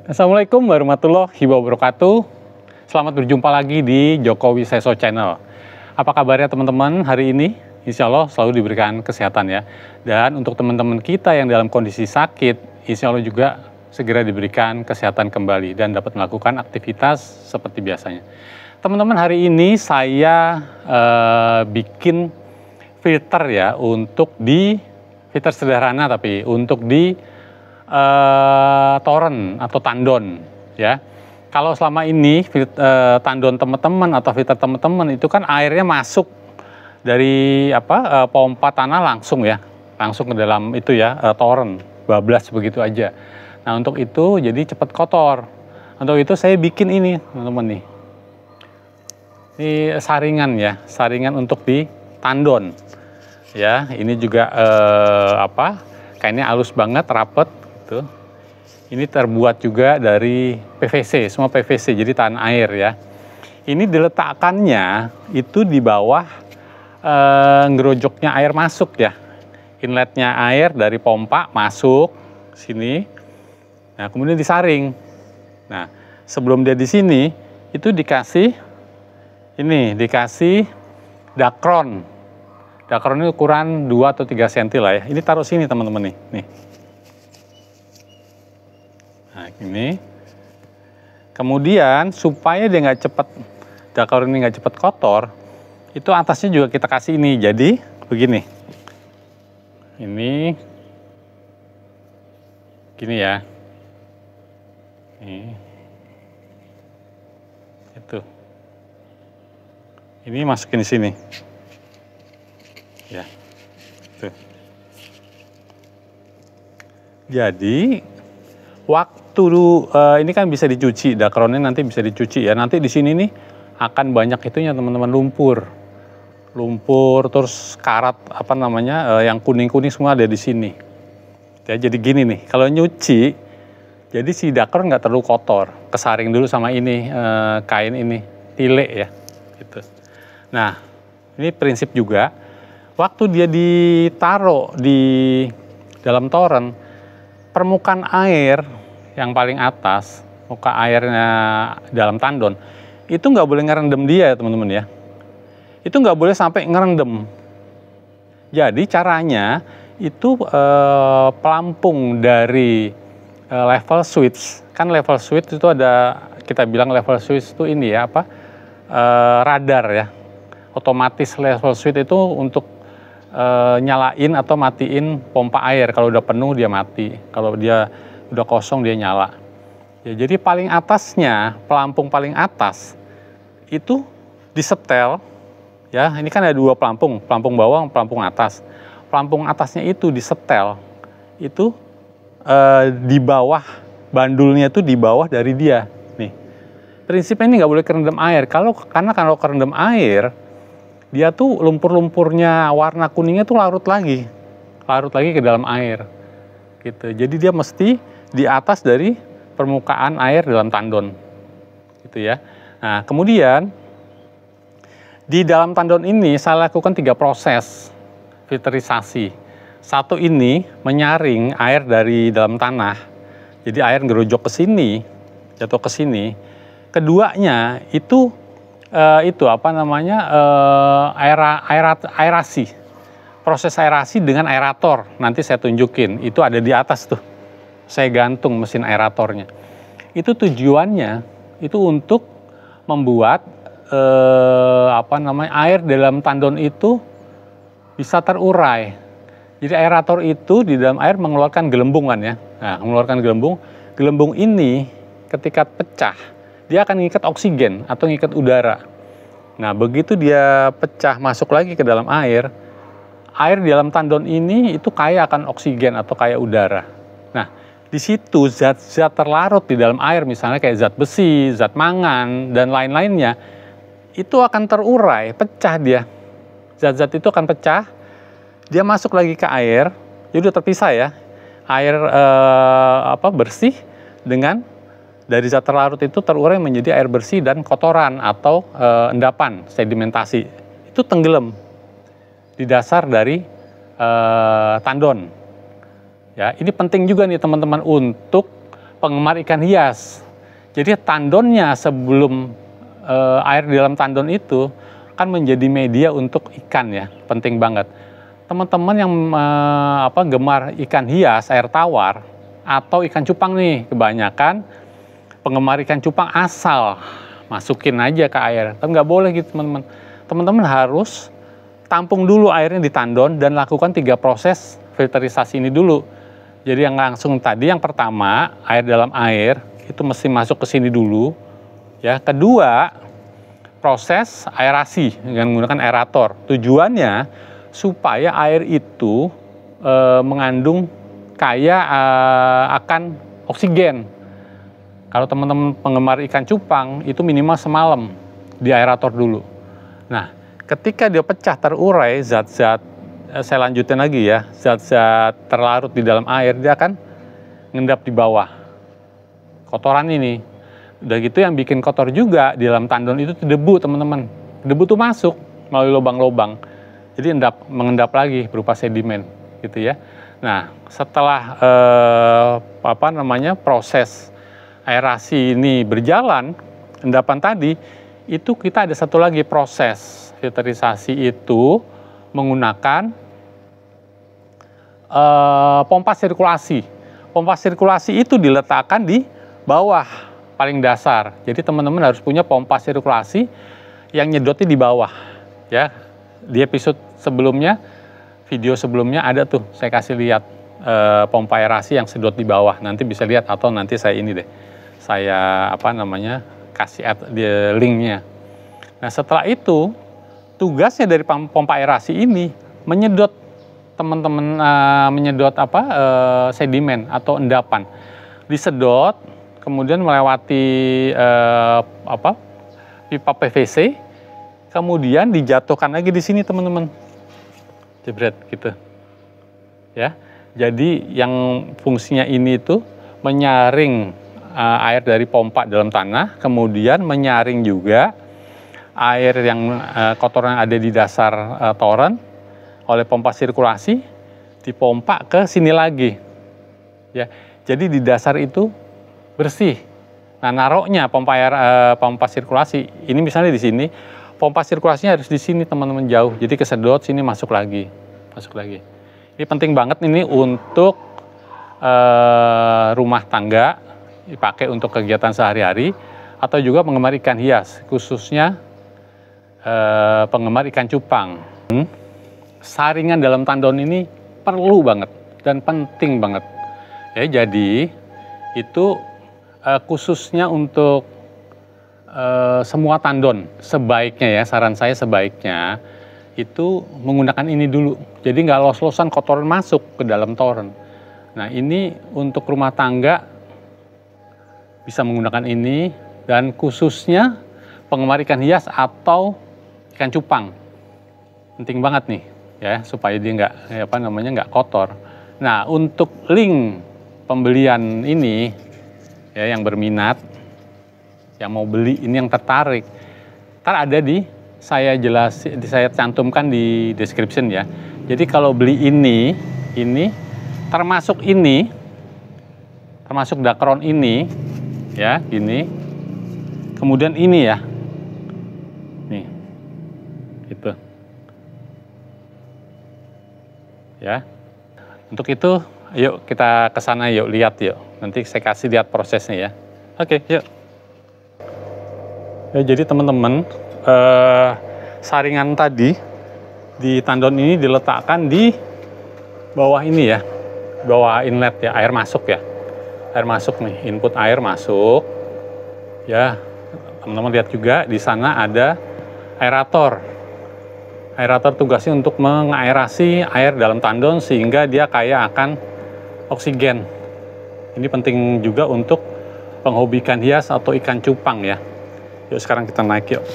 Assalamualaikum warahmatullahi wabarakatuh. Selamat berjumpa lagi di Jokowi Seso Channel. Apa kabarnya teman-teman hari ini? Insya Allah selalu diberikan kesehatan ya. Dan untuk teman-teman kita yang dalam kondisi sakit, insya Allah juga segera diberikan kesehatan kembali dan dapat melakukan aktivitas seperti biasanya. Teman-teman, hari ini saya bikin filter ya, filter sederhana tapi untuk di toren atau tandon ya. Kalau selama ini tandon teman-teman atau filter teman-teman itu kan airnya masuk dari pompa tanah langsung ya, langsung ke dalam itu ya, toren, bablas begitu aja. Nah, untuk itu jadi cepat kotor. Untuk itu saya bikin ini teman-teman nih. Ini saringan ya, saringan untuk di tandon. Ya, ini juga kainnya halus banget, rapet. Ini terbuat juga dari PVC, semua PVC, jadi tahan air ya. Ini diletakkannya itu di bawah ngerojoknya air masuk ya. Inletnya air dari pompa masuk sini. Nah, kemudian disaring. Nah, sebelum dia di sini itu dikasih dakron. Dakron ini ukuran 2 atau 3 cm lah ya. Ini taruh sini teman-teman nih. Nah, ini. Kemudian supaya dia nggak cepet, dakron ini nggak cepet kotor, itu atasnya juga kita kasih ini. Jadi begini. Ini gini ya. Itu. Ini masukin di sini. Ya. Tuh. Jadi waktu ini kan bisa dicuci, dakronnya nanti bisa dicuci ya. Nanti di sini nih akan banyak itunya teman-teman, lumpur, terus karat yang kuning-kuning semua ada di sini. Ya, jadi gini nih, kalau nyuci, jadi si dakron nggak terlalu kotor, kesaring dulu sama ini kain ini, tile ya, gitu. Nah, ini prinsip juga, waktu dia ditaruh di dalam toren, permukaan air yang paling atas, muka airnya dalam tandon, itu nggak boleh ngerendam dia teman-teman ya. Itu nggak boleh sampai ngerendam. Jadi caranya itu pelampung dari level switch. Kan level switch itu ada, kita bilang level switch itu ini ya, radar ya. Otomatis level switch itu untuk nyalain atau matiin pompa air. Kalau udah penuh dia mati, kalau dia udah kosong dia nyala ya. Jadi paling atasnya, pelampung paling atas itu disetel ya. Ini kan ada 2 pelampung, pelampung bawah, pelampung atas. Pelampung atasnya itu disetel, itu di bawah, bandulnya itu di bawah dari dia nih. Prinsipnya ini nggak boleh kerendam air, karena kalau kerendam air dia tuh lumpur-lumpurnya warna kuningnya tuh larut lagi ke dalam air gitu. Jadi dia mesti di atas dari permukaan air dalam tandon gitu ya. Nah, kemudian di dalam tandon ini saya lakukan 3 proses filterisasi. Satu ini menyaring air dari dalam tanah, jadi air ngerojok ke sini, jatuh ke sini. Keduanya itu aerasi. Proses aerasi dengan aerator, nanti saya tunjukin, itu ada di atas tuh. Saya gantung mesin aeratornya. Itu tujuannya itu untuk membuat air dalam tandon itu bisa terurai. Jadi aerator itu di dalam air mengeluarkan gelembungan ya. Nah, mengeluarkan gelembung. Gelembung ini ketika pecah, dia akan mengikat oksigen atau mengikat udara. Nah, begitu dia pecah masuk lagi ke dalam air di dalam tandon ini itu kaya akan oksigen atau kaya udara. Nah, di situ zat-zat terlarut di dalam air, misalnya kayak zat besi, zat mangan, dan lain-lainnya, itu akan terurai, pecah dia. Zat-zat itu akan pecah, dia masuk lagi ke air, jadi udah terpisah ya. Air bersih dengan dari zat terlarut itu terurai menjadi air bersih dan kotoran atau endapan, sedimentasi. Itu tenggelam di dasar dari tandon. Ya, ini penting juga nih teman-teman untuk penggemar ikan hias. Jadi tandonnya sebelum air di dalam tandon itu kan menjadi media untuk ikan ya, penting banget. Teman-teman yang gemar ikan hias, air tawar, atau ikan cupang nih, kebanyakan penggemar ikan cupang asal masukin aja ke air. Tapi nggak boleh gitu teman-teman. Teman-teman harus tampung dulu airnya di tandon dan lakukan 3 proses filterisasi ini dulu. Jadi yang langsung tadi, yang pertama, air dalam air, itu mesti masuk ke sini dulu. Ya, kedua, proses aerasi dengan menggunakan aerator. Tujuannya supaya air itu mengandung kaya akan oksigen. Kalau teman-teman penggemar ikan cupang itu minimal semalam di aerator dulu. Nah, ketika dia pecah terurai zat-zat, saya lanjutin lagi ya, zat-zat terlarut di dalam air, dia akan ngendap di bawah kotoran ini. Udah gitu yang bikin kotor juga di dalam tandon itu debu teman-teman. Debu tuh masuk melalui lubang-lubang. Jadi mengendap lagi berupa sedimen gitu ya. Nah, setelah proses aerasi ini berjalan, endapan tadi, itu kita ada satu lagi proses filterisasi itu menggunakan pompa sirkulasi. Pompa sirkulasi itu diletakkan di bawah paling dasar. Jadi teman-teman harus punya pompa sirkulasi yang nyedotnya di bawah. Ya, di episode sebelumnya, video sebelumnya ada tuh, saya kasih lihat pompa aerasi yang sedot di bawah. Nanti bisa lihat atau nanti saya ini deh, saya kasih di linknya. Nah setelah itu tugasnya dari pompa aerasi ini menyedot teman-teman sedimen atau endapan, disedot kemudian melewati pipa PVC, kemudian dijatuhkan lagi di sini teman-teman, jebret gitu ya. Jadi yang fungsinya ini itu menyaring air dari pompa dalam tanah, kemudian menyaring juga air yang kotoran ada di dasar toren oleh pompa sirkulasi, dipompa ke sini lagi ya. Jadi di dasar itu bersih. Nah, naruhnya pompa sirkulasi ini misalnya di sini, pompa sirkulasinya harus di sini teman-teman, jauh. Jadi kesedot sini, masuk lagi. Ini penting banget ini untuk rumah tangga, dipakai untuk kegiatan sehari-hari atau juga penggemar ikan hias, khususnya penggemar ikan cupang. Saringan dalam tandon ini perlu banget dan penting banget. Ya, jadi itu khususnya untuk semua tandon, sebaiknya ya, saran saya sebaiknya itu menggunakan ini dulu. Jadi nggak los-losan kotoran masuk ke dalam toren. Nah ini untuk rumah tangga bisa menggunakan ini, dan khususnya penggemar ikan hias atau ikan cupang. Penting banget nih ya, supaya dia nggak kotor. Nah untuk link pembelian ini ya, yang berminat, yang mau beli ini, yang tertarik, ntar ada saya cantumkan di description ya. Jadi kalau beli ini termasuk dakron ini ya, gini, kemudian ini ya, nih, gitu ya. Untuk itu yuk kita ke sana, yuk lihat yuk. Nanti saya kasih lihat prosesnya ya. Oke, yuk. Ya, jadi teman-teman, saringan tadi di tandon ini diletakkan di bawah ini ya, bawah inlet ya, air masuk ya. Air masuk nih, input air masuk. Ya, teman-teman lihat juga di sana ada aerator. Aerator tugasnya untuk mengaerasi air dalam tandon sehingga dia kaya akan oksigen. Ini penting juga untuk penghobi ikan hias atau ikan cupang ya. Yuk sekarang kita naik yuk.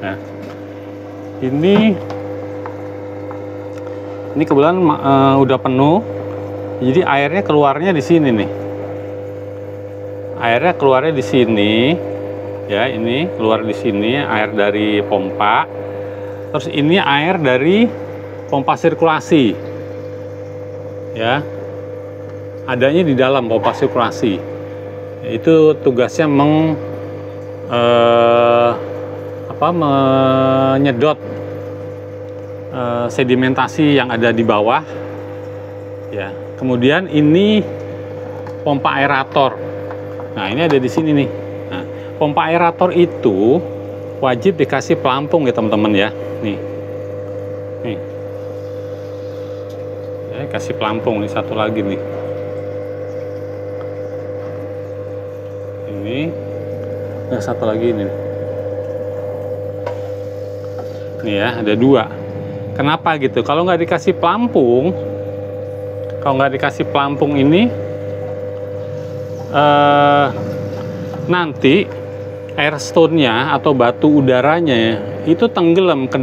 Nah, ini kebetulan udah penuh. Jadi airnya keluarnya di sini nih. Airnya keluarnya di sini. Ya, ini keluar di sini air dari pompa. Terus ini air dari pompa sirkulasi. Ya. adanya di dalam pompa sirkulasi. Itu tugasnya menyedot sedimentasi yang ada di bawah. Ya, kemudian ini pompa aerator. Nah, ini ada di sini nih. Nah, pompa aerator itu wajib dikasih pelampung ya teman-teman ya. Nih, ya, kasih pelampung nih, satu lagi nih. Ini, nah satu lagi ini. Nih ya, ada dua. Kenapa gitu? Kalau nggak dikasih pelampung, ini nanti air stone-nya atau batu udaranya itu tenggelam ke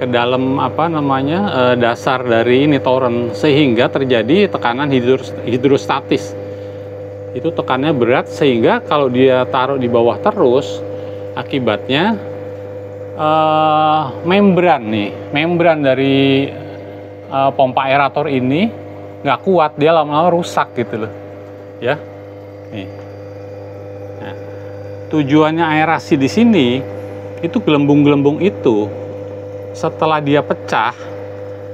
dalam dasar dari ini toren, sehingga terjadi tekanan hidrostatis. Itu tekanannya berat, sehingga kalau dia taruh di bawah terus, akibatnya membran dari pompa aerator ini nggak kuat, dia lama-lama rusak gitu loh ya. Nih. Nah, tujuannya aerasi di sini itu gelembung-gelembung itu setelah dia pecah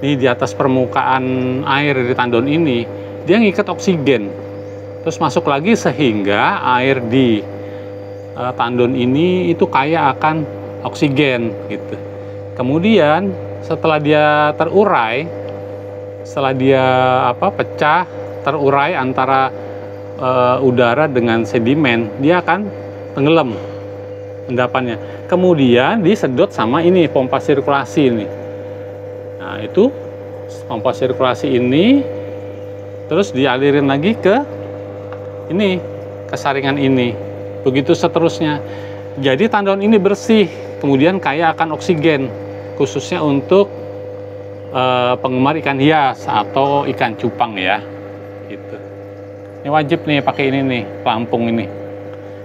di atas permukaan air di tandon ini, dia ngikat oksigen terus masuk lagi, sehingga air di tandon ini itu kaya akan oksigen gitu. Kemudian setelah dia terurai, pecah, terurai antara udara dengan sedimen, dia akan tenggelam endapannya. Kemudian disedot sama ini pompa sirkulasi ini. Nah, itu pompa sirkulasi ini terus dialirin lagi ke ini, ke saringan ini. Begitu seterusnya. Jadi tandon ini bersih, kemudian kaya akan oksigen, khususnya untuk penggemar ikan hias atau ikan cupang ya, gitu. Ini wajib nih pakai ini nih, pelampung ini.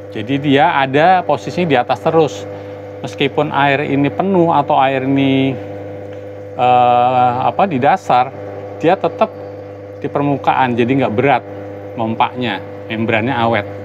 Jadi dia ada posisinya di atas terus, meskipun air ini penuh atau air ini di dasar, dia tetap di permukaan, jadi nggak berat mompaknya, membrannya awet.